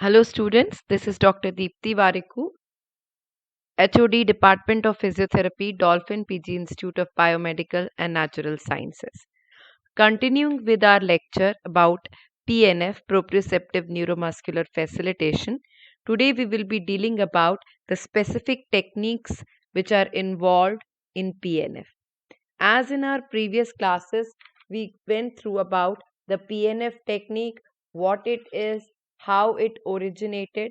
Hello students, this is Dr. Deepthi Variku, HOD Department of Physiotherapy, Dolphin PG Institute of Biomedical and Natural Sciences. Continuing with our lecture about PNF, proprioceptive neuromuscular facilitation, today we will be dealing about the specific techniques which are involved in PNF. As in our previous classes, we went through about the PNF technique, what it is, how it originated.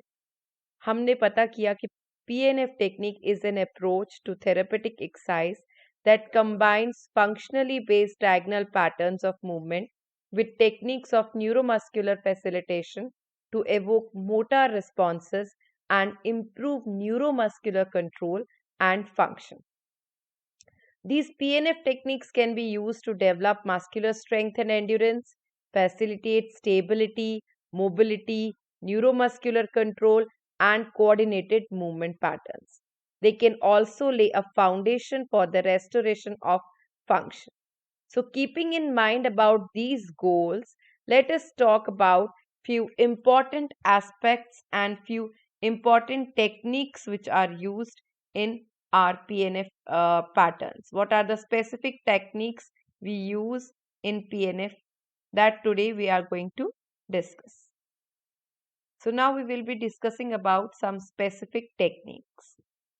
हमने पता किया कि PNF technique is an approach to therapeutic exercise that combines functionally based diagonal patterns of movement with techniques of neuromuscular facilitation to evoke motor responses and improve neuromuscular control and function. These PNF techniques can be used to develop muscular strength and endurance, facilitate stability, mobility, neuromuscular control, and coordinated movement patterns. They can also lay a foundation for the restoration of function. So, keeping in mind about these goals, let us talk about few important aspects and few important techniques which are used in our PNF patterns. What are the specific techniques we use in PNF that today we are going to discuss. So now we will be discussing about some specific techniques.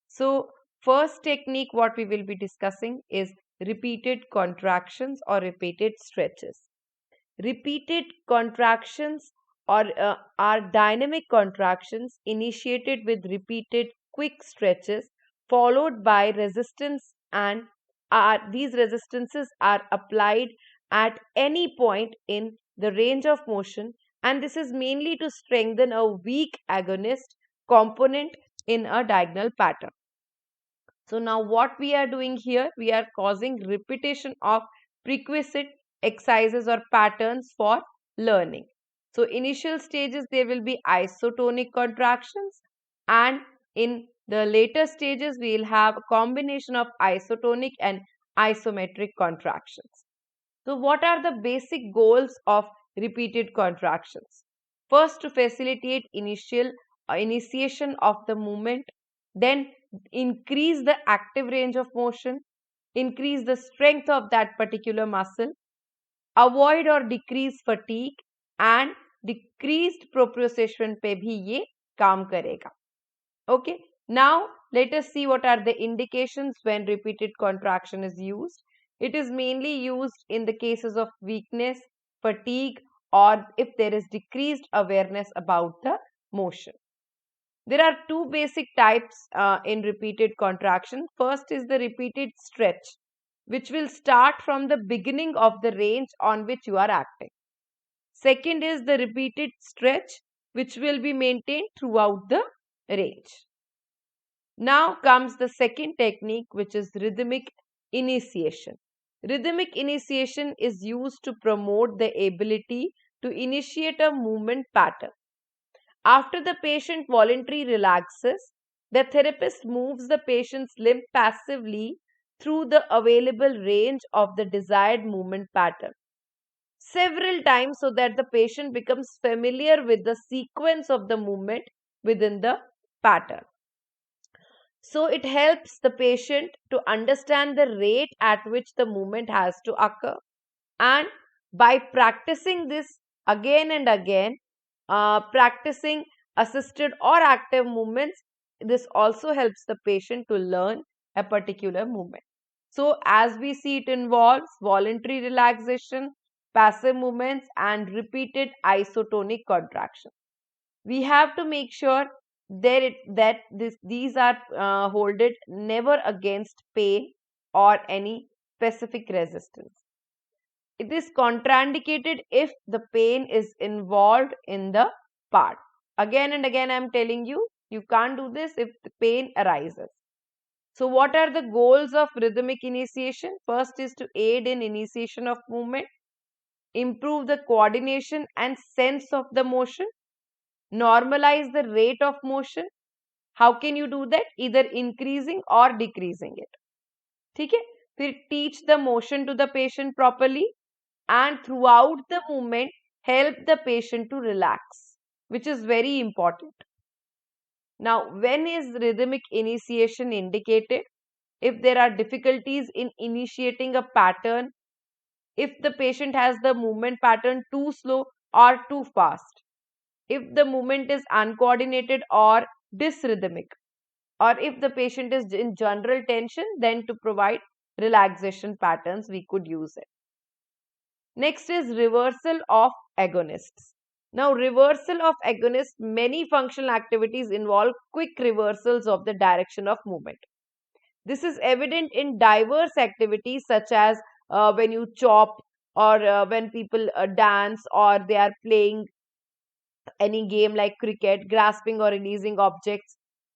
So first technique what we will be discussing is repeated contractions or repeated stretches. Repeated contractions are dynamic contractions initiated with repeated quick stretches followed by resistance, and these resistances are applied at any point in the range of motion, and this is mainly to strengthen a weak agonist component in a diagonal pattern. So now what we are doing here, we are causing repetition of prerequisite exercises or patterns for learning. So initial stages there will be isotonic contractions, and in the later stages we will have a combination of isotonic and isometric contractions. So what are the basic goals of repeated contractions? First, to facilitate initiation of the movement, then increase the active range of motion, increase the strength of that particular muscle, avoid or decrease fatigue, and decreased proprioception पे भी ये काम करेगा. Okay, now let us see what are the indications when repeated contraction is used. It is mainly used in the cases of weakness, fatigue, or if there is decreased awareness about the motion. There are two basic types in repeated contraction. First is the repeated stretch, which will start from the beginning of the range on which you are acting. Second is the repeated stretch, which will be maintained throughout the range. Now comes the second technique, which is rhythmic initiation. Rhythmic initiation is used to promote the ability to initiate a movement pattern. After the patient voluntarily relaxes, the therapist moves the patient's limb passively through the available range of the desired movement pattern several times so that the patient becomes familiar with the sequence of the movement within the pattern. So it helps the patient to understand the rate at which the movement has to occur. And by practicing this again and again, practicing assisted or active movements, this also helps the patient to learn a particular movement. So as we see, it involves voluntary relaxation, passive movements, and repeated isotonic contraction. We have to make sure these are holded never against pain or any specific resistance. It is contraindicated if the pain is involved in the part. Again and again I am telling you, you can't do this if the pain arises. So what are the goals of rhythmic initiation? First is to aid in initiation of movement, improve the coordination and sense of the motion, normalize the rate of motion. How can you do that? Either increasing or decreasing it. ठीक है? फिर teach the motion to the patient properly, and throughout the movement help the patient to relax. which is very important. Now, when is rhythmic initiation indicated? If there are difficulties in initiating a pattern, if the patient has the movement pattern too slow or too fast, if the movement is uncoordinated or dysrhythmic, or if the patient is in general tension, then to provide relaxation patterns, we could use it. Next is reversal of agonists. Now, reversal of agonists, many functional activities involve quick reversals of the direction of movement. This is evident in diverse activities such as when you chop, or when people dance, or they are playing any game like cricket, grasping or releasing objects.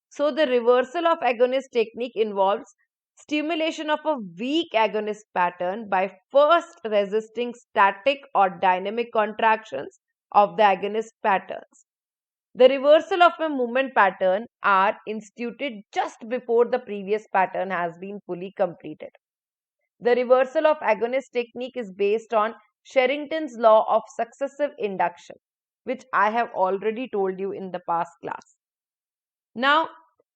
So, the reversal of agonist technique involves stimulation of a weak agonist pattern by first resisting static or dynamic contractions of the agonist patterns. The reversal of a movement pattern are instituted just before the previous pattern has been fully completed. The reversal of agonist technique is based on Sherrington's law of successive induction, which I have already told you in the past class. Now,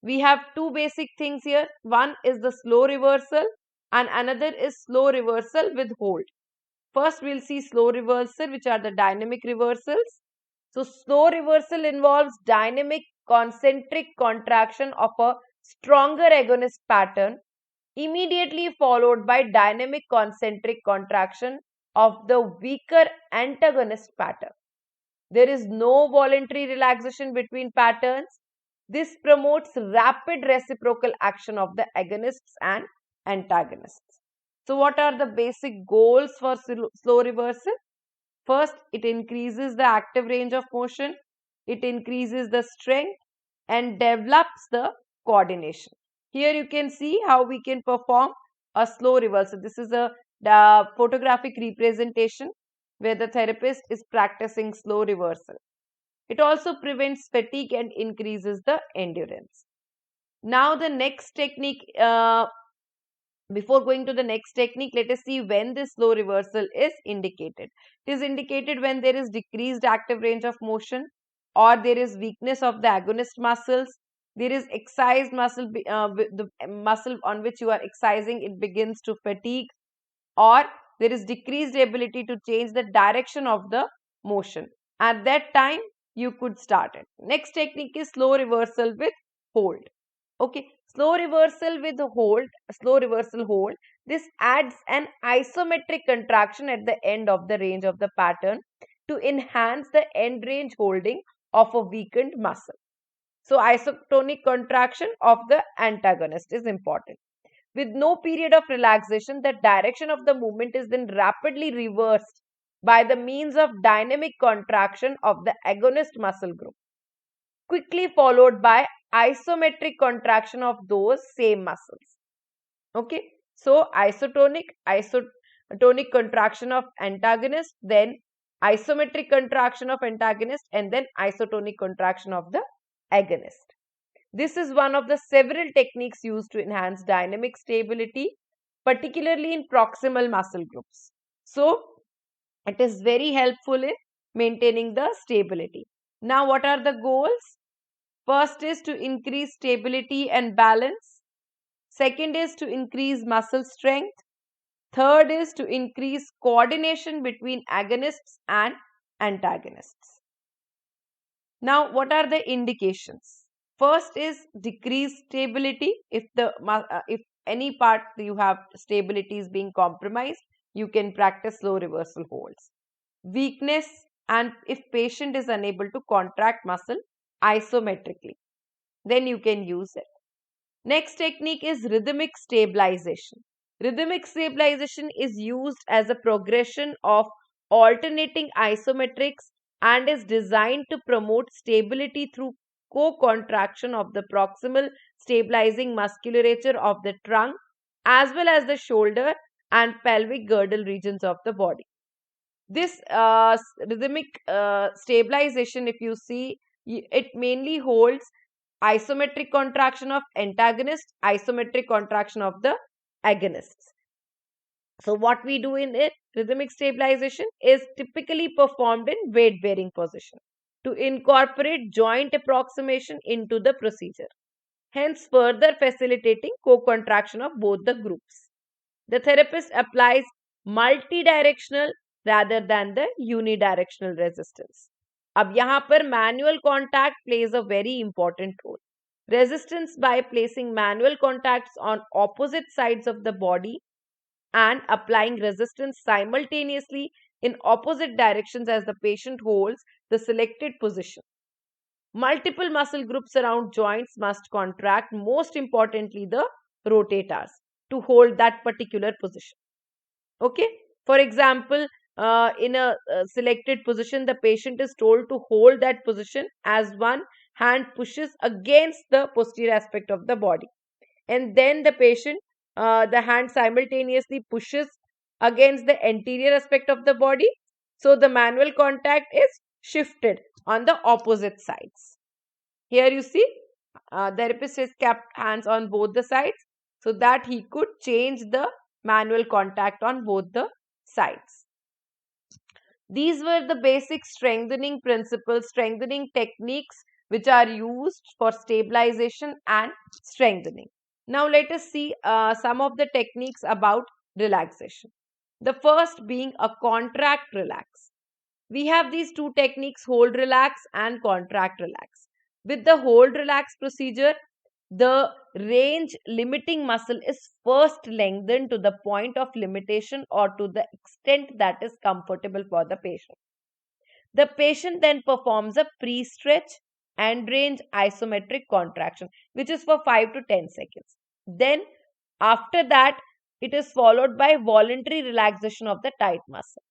we have two basic things here. One is the slow reversal and another is slow reversal with hold. First, we'll see slow reversal, which are the dynamic reversals. So, slow reversal involves dynamic concentric contraction of a stronger agonist pattern, immediately followed by dynamic concentric contraction of the weaker antagonist pattern. There is no voluntary relaxation between patterns. This promotes rapid reciprocal action of the agonists and antagonists. So, what are the basic goals for slow reversal? First, it increases the active range of motion, it increases the strength, and develops the coordination. Here you can see how we can perform a slow reversal. This is the photographic representation where the therapist is practicing slow reversal. It also prevents fatigue and increases the endurance. Now, the next technique, before going to the next technique, let us see when this slow reversal is indicated. It is indicated when there is decreased active range of motion, or there is weakness of the agonist muscles, there is excised muscle, the muscle on which you are excising, it begins to fatigue, or there is decreased ability to change the direction of the motion. At that time, you could start it. Next technique is slow reversal with hold. Okay, slow reversal with hold, slow reversal hold. This adds an isometric contraction at the end of the range of the pattern to enhance the end range holding of a weakened muscle. So, isotonic contraction of the antagonist is important. With no period of relaxation, the direction of the movement is then rapidly reversed by the means of dynamic contraction of the agonist muscle group, quickly followed by isometric contraction of those same muscles. Okay, so isotonic contraction of antagonist, then isometric contraction of antagonist, and then isotonic contraction of the agonist. This is one of the several techniques used to enhance dynamic stability, particularly in proximal muscle groups. So, it is very helpful in maintaining the stability. Now, what are the goals? First is to increase stability and balance. Second is to increase muscle strength. Third is to increase coordination between agonists and antagonists. Now, what are the indications? First is decreased stability. If any part you have stability is being compromised, you can practice slow reversal holds. Weakness, and if patient is unable to contract muscle isometrically, then you can use it. Next technique is rhythmic stabilization. Rhythmic stabilization is used as a progression of alternating isometrics and is designed to promote stability through co-contraction of the proximal stabilizing musculature of the trunk as well as the shoulder and pelvic girdle regions of the body. This rhythmic stabilization, if you see, it mainly holds isometric contraction of antagonist, isometric contraction of the agonists. So what we do in it, rhythmic stabilization is typically performed in weight bearing position. to incorporate joint approximation into the procedure, hence further facilitating co-contraction of both the groups. The therapist applies multi-directional rather than the unidirectional resistance. अब यहाँ पर manual contact plays a very important role. Resistance by placing manual contacts on opposite sides of the body and applying resistance simultaneously in opposite directions as the patient holds the selected position. Multiple muscle groups around joints must contract, most importantly the rotators, to hold that particular position. Okay, for example, in a selected position, the patient is told to hold that position as one hand pushes against the posterior aspect of the body, and then the hand simultaneously pushes against the anterior aspect of the body. So the manual contact is shifted on the opposite sides. Here you see, therapist has kept hands on both the sides so that he could change the manual contact on both the sides. These were the basic strengthening principles, strengthening techniques which are used for stabilization and strengthening. Now let us see some of the techniques about relaxation. The first being a contract relax. We have these two techniques, hold relax and contract relax. With the hold relax procedure, the range limiting muscle is first lengthened to the point of limitation or to the extent that is comfortable for the patient. The patient then performs a pre-stretch and range isometric contraction, which is for 5 to 10 seconds. Then, after that, it is followed by voluntary relaxation of the tight muscle.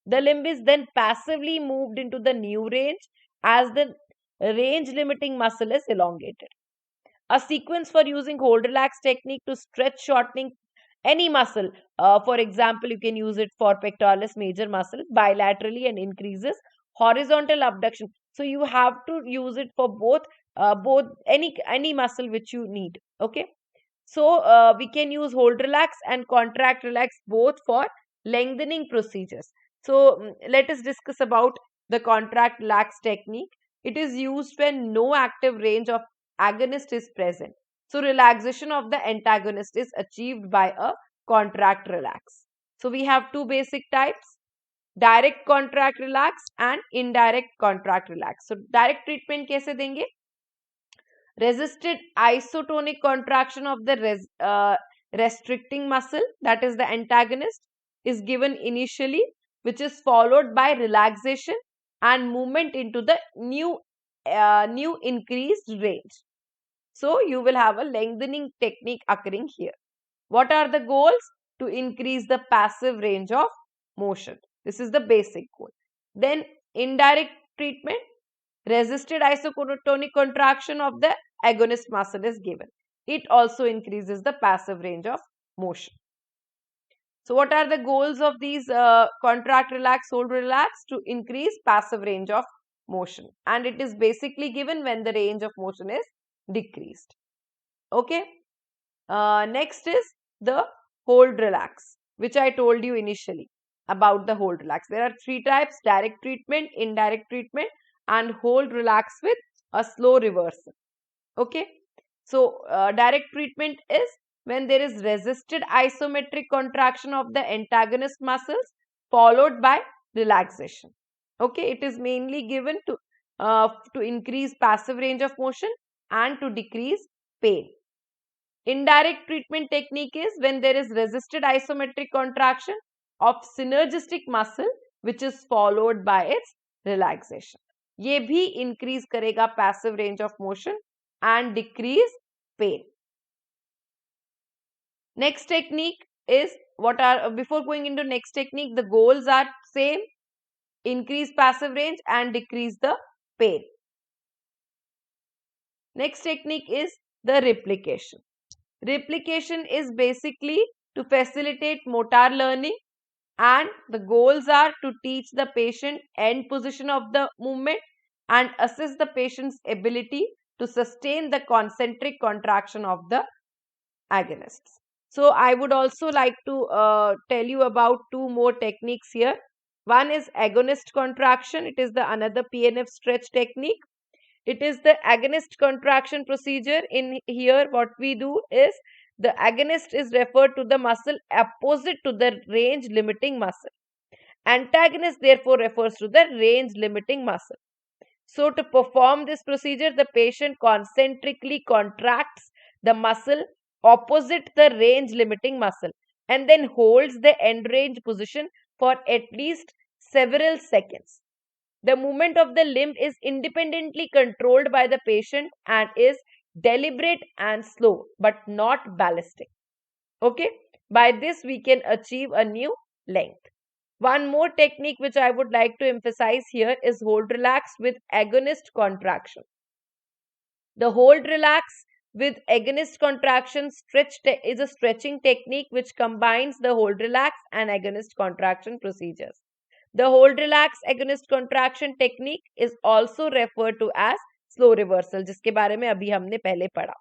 The limb is then passively moved into the new range as the range limiting muscle is elongated. A sequence for using hold relax technique to stretch shortening any muscle. For example, you can use it for pectoralis major muscle bilaterally and increases horizontal abduction. So you have to use it for both any muscle which you need. Okay. So we can use hold relax and contract relax both for lengthening procedures. So let us discuss about the contract relax technique. It is used when no active range of agonist is present. So relaxation of the antagonist is achieved by a contract relax. So we have two basic types, direct contract relax and indirect contract relax. So direct treatment कैसे देंगे? Resisted isotonic contraction of the restricting muscle, that is the antagonist, is given initially, which is followed by relaxation and movement into the new increased range. So you will have a lengthening technique occurring here. What are the goals? To increase the passive range of motion. This is the basic goal. Then indirect treatment, resisted isotonic contraction of the agonist muscle is given. It also increases the passive range of motion. So what are the goals of these contract relax, hold relax? To increase passive range of motion, and it is basically given when the range of motion is decreased. Okay. Next is the hold relax, which I told you initially about the hold relax. There are three types: direct treatment, indirect treatment, and hold relax with a slow reversal. Okay. So direct treatment is when there is resisted isometric contraction of the antagonist muscles followed by relaxation. Okay, it is mainly given to increase passive range of motion and to decrease pain. Indirect treatment technique is when there is resisted isometric contraction of synergistic muscle which is followed by its relaxation. ये भी increase करेगा passive range of motion and decrease pain. Next technique is before going into next technique, the goals are same: increase passive range and decrease the pain. Next technique is the replication. Replication is basically to facilitate motor learning, and the goals are to teach the patient end position of the movement and assess the patient's ability to sustain the concentric contraction of the agonists. So I would also like to tell you about two more techniques here. One is agonist contraction. It is the another PNF stretch technique. It is the agonist contraction procedure. In here, what we do is the agonist is referred to the muscle opposite to the range limiting muscle. Antagonist therefore refers to the range limiting muscle. So to perform this procedure, the patient concentrically contracts the muscle opposite the range limiting muscle and then holds the end range position for at least several seconds. The movement of the limb is independently controlled by the patient and is deliberate and slow but not ballistic. Okay, by this we can achieve a new length. One more technique which I would like to emphasize here is hold relax with agonist contraction. The hold relax with agonist contraction is a stretching technique which combines the hold relax and agonist contraction procedures. The hold relax agonist contraction technique is also referred to as slow reversal, जिसके बारे में अभी हमने पहले पढ़ा.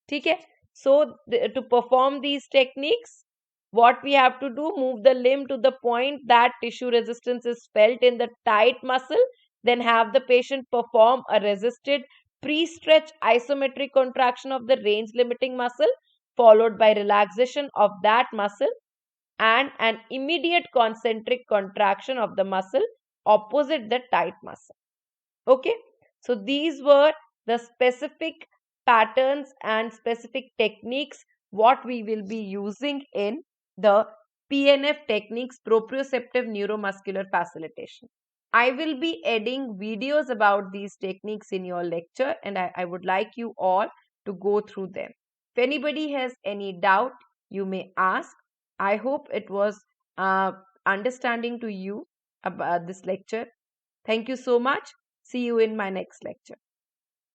ठीक है? So to perform these techniques, what we have to do, move the limb to the point that tissue resistance is felt in the tight muscle, then have the patient perform a resisted pre-stretch isometric contraction of the range limiting muscle followed by relaxation of that muscle and an immediate concentric contraction of the muscle opposite the tight muscle. Okay, so these were the specific patterns and specific techniques what we will be using in the PNF techniques, proprioceptive neuromuscular facilitation. I will be adding videos about these techniques in your lecture and I would like you all to go through them. If anybody has any doubt, you may ask. I hope it was understanding to you about this lecture. Thank you so much. See you in my next lecture.